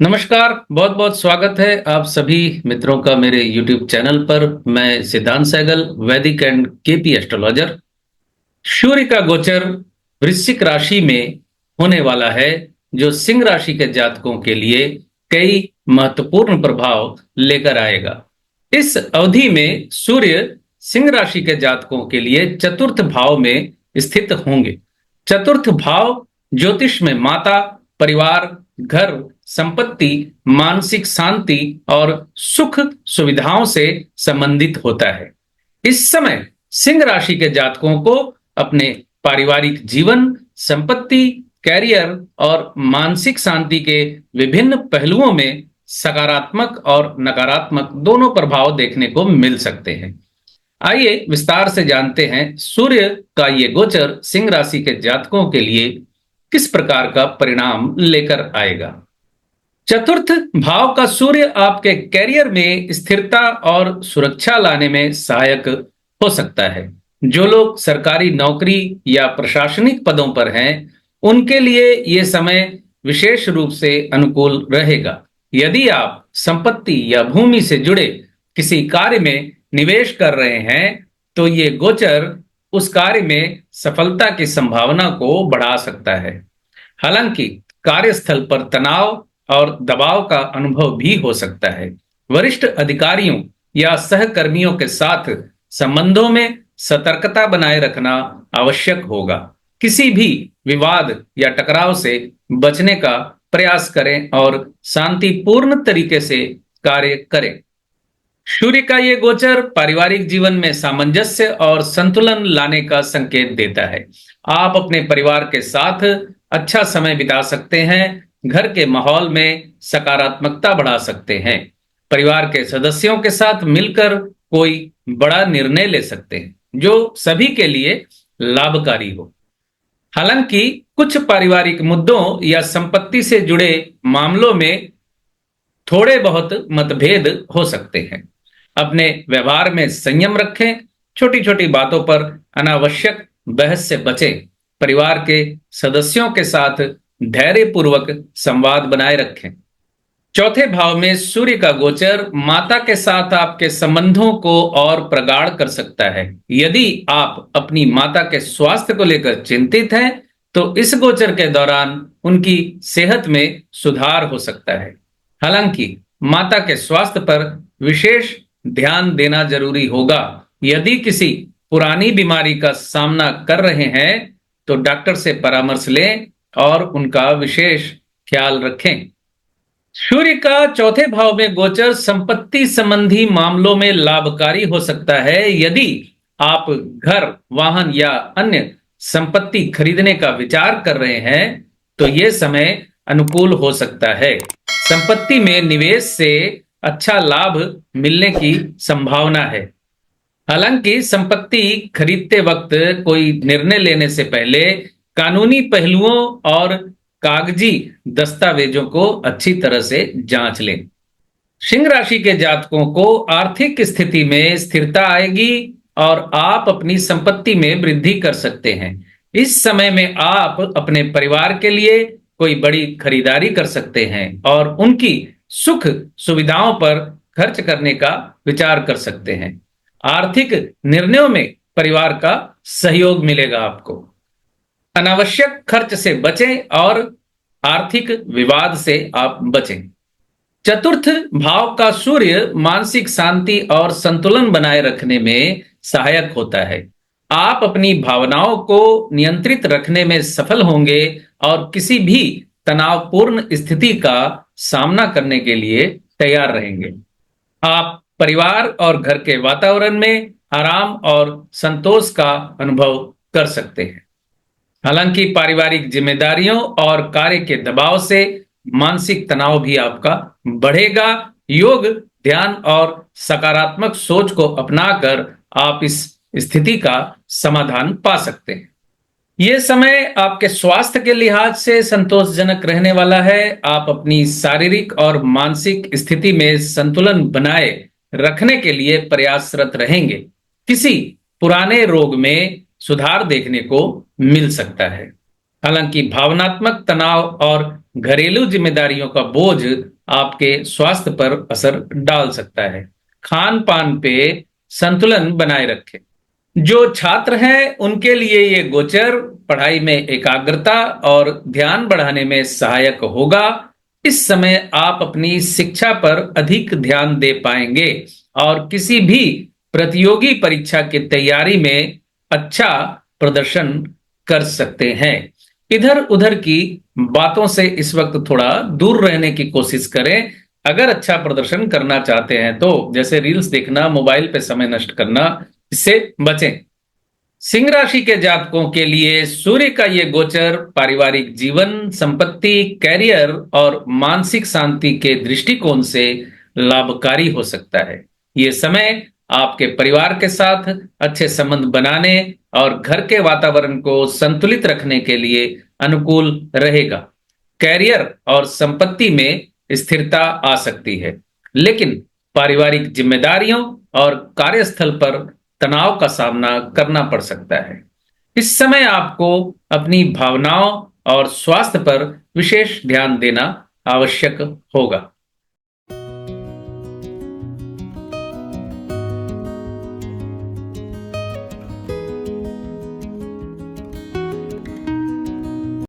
नमस्कार, बहुत बहुत स्वागत है आप सभी मित्रों का मेरे YouTube चैनल पर। मैं सिद्धांत सहगल, वैदिक एंड केपी एस्ट्रोलॉजर। सूर्य का गोचर वृश्चिक राशि में होने वाला है, जो सिंह राशि के जातकों के लिए कई महत्वपूर्ण प्रभाव लेकर आएगा। इस अवधि में सूर्य सिंह राशि के जातकों के लिए चतुर्थ भाव में स्थित होंगे। चतुर्थ भाव ज्योतिष में माता, परिवार, घर, संपत्ति, मानसिक शांति और सुख सुविधाओं से संबंधित होता है। इस समय सिंह राशि के जातकों को अपने पारिवारिक जीवन, संपत्ति, कैरियर और मानसिक शांति के विभिन्न पहलुओं में सकारात्मक और नकारात्मक दोनों प्रभाव देखने को मिल सकते हैं। आइए विस्तार से जानते हैं सूर्य का ये गोचर सिंह राशि के जातकों के लिए किस प्रकार का परिणाम लेकर आएगा। चतुर्थ भाव का सूर्य आपके कैरियर में स्थिरता और सुरक्षा लाने में सहायक हो सकता है। जो लोग सरकारी नौकरी या प्रशासनिक पदों पर हैं, उनके लिए ये समय विशेष रूप से अनुकूल रहेगा। यदि आप संपत्ति या भूमि से जुड़े किसी कार्य में निवेश कर रहे हैं, तो ये गोचर उस कार्य में सफलता की संभावना को बढ़ा सकता है। हालांकि कार्यस्थल पर तनाव और दबाव का अनुभव भी हो सकता है। वरिष्ठ अधिकारियों या सहकर्मियों के साथ संबंधों में सतर्कता बनाए रखना आवश्यक होगा। किसी भी विवाद या टकराव से बचने का प्रयास करें और शांतिपूर्ण तरीके से कार्य करें। सूर्य का ये गोचर पारिवारिक जीवन में सामंजस्य और संतुलन लाने का संकेत देता है। आप अपने परिवार के साथ अच्छा समय बिता सकते हैं, घर के माहौल में सकारात्मकता बढ़ा सकते हैं, परिवार के सदस्यों के साथ मिलकर कोई बड़ा निर्णय ले सकते हैं जो सभी के लिए लाभकारी हो। हालांकि कुछ पारिवारिक मुद्दों या संपत्ति से जुड़े मामलों में थोड़े बहुत मतभेद हो सकते हैं। अपने व्यवहार में संयम रखें, छोटी छोटी बातों पर अनावश्यक बहस से बचें, परिवार के सदस्यों के साथ धैर्यपूर्वक संवाद बनाए रखें। चौथे भाव में सूर्य का गोचर माता के साथ आपके संबंधों को और प्रगाढ़ कर सकता है। यदि आप अपनी माता के स्वास्थ्य को लेकर चिंतित हैं, तो इस गोचर के दौरान उनकी सेहत में सुधार हो सकता है। हालांकि माता के स्वास्थ्य पर विशेष ध्यान देना जरूरी होगा। यदि किसी पुरानी बीमारी का सामना कर रहे हैं, तो डॉक्टर से परामर्श लें और उनका विशेष ख्याल रखें। सूर्य का चौथे भाव में गोचर संपत्ति संबंधी मामलों में लाभकारी हो सकता है। यदि आप घर, वाहन या अन्य संपत्ति खरीदने का विचार कर रहे हैं, तो यह समय अनुकूल हो सकता है। संपत्ति में निवेश से अच्छा लाभ मिलने की संभावना है। हालांकि संपत्ति खरीदते वक्त कोई निर्णय लेने से पहले कानूनी पहलुओं और कागजी दस्तावेजों को अच्छी तरह से जांच लें। सिंह राशि के जातकों को आर्थिक स्थिति में स्थिरता आएगी और आप अपनी संपत्ति में वृद्धि कर सकते हैं। इस समय में आप अपने परिवार के लिए कोई बड़ी खरीदारी कर सकते हैं और उनकी सुख सुविधाओं पर खर्च करने का विचार कर सकते हैं। आर्थिक निर्णयों में परिवार का सहयोग मिलेगा आपको। अनावश्यक खर्च से बचें और आर्थिक विवाद से आप बचें। चतुर्थ भाव का सूर्य मानसिक शांति और संतुलन बनाए रखने में सहायक होता है। आप अपनी भावनाओं को नियंत्रित रखने में सफल होंगे और किसी भी तनावपूर्ण स्थिति का सामना करने के लिए तैयार रहेंगे। आप परिवार और घर के वातावरण में आराम और संतोष का अनुभव कर सकते हैं। हालांकि पारिवारिक जिम्मेदारियों और कार्य के दबाव से मानसिक तनाव भी आपका बढ़ेगा। योग, ध्यान और सकारात्मक सोच को अपनाकर आप इस स्थिति का समाधान पा सकते हैं। ये समय आपके स्वास्थ्य के लिहाज से संतोषजनक रहने वाला है। आप अपनी शारीरिक और मानसिक स्थिति में संतुलन बनाए रखने के लिए प्रयासरत रहेंगे। किसी पुराने रोग में सुधार देखने को मिल सकता है। हालांकि भावनात्मक तनाव और घरेलू जिम्मेदारियों का बोझ आपके स्वास्थ्य पर असर डाल सकता है। खान पान पे संतुलन बनाए रखें। जो छात्र हैं उनके लिए ये गोचर पढ़ाई में एकाग्रता और ध्यान बढ़ाने में सहायक होगा। इस समय आप अपनी शिक्षा पर अधिक ध्यान दे पाएंगे और किसी भी प्रतियोगी परीक्षा की तैयारी में अच्छा प्रदर्शन कर सकते हैं। इधर उधर की बातों से इस वक्त थोड़ा दूर रहने की कोशिश करें। अगर अच्छा प्रदर्शन करना चाहते हैं तो जैसे रील्स देखना, मोबाइल पे समय नष्ट करना, इससे बचें। सिंह राशि के जातकों के लिए सूर्य का ये गोचर पारिवारिक जीवन, संपत्ति, कैरियर और मानसिक शांति के दृष्टिकोण से लाभकारी हो सकता है। ये समय आपके परिवार के साथ अच्छे संबंध बनाने और घर के वातावरण को संतुलित रखने के लिए अनुकूल रहेगा। कैरियर और संपत्ति में स्थिरता आ सकती है, लेकिन पारिवारिक जिम्मेदारियों और कार्यस्थल पर तनाव का सामना करना पड़ सकता है। इस समय आपको अपनी भावनाओं और स्वास्थ्य पर विशेष ध्यान देना आवश्यक होगा।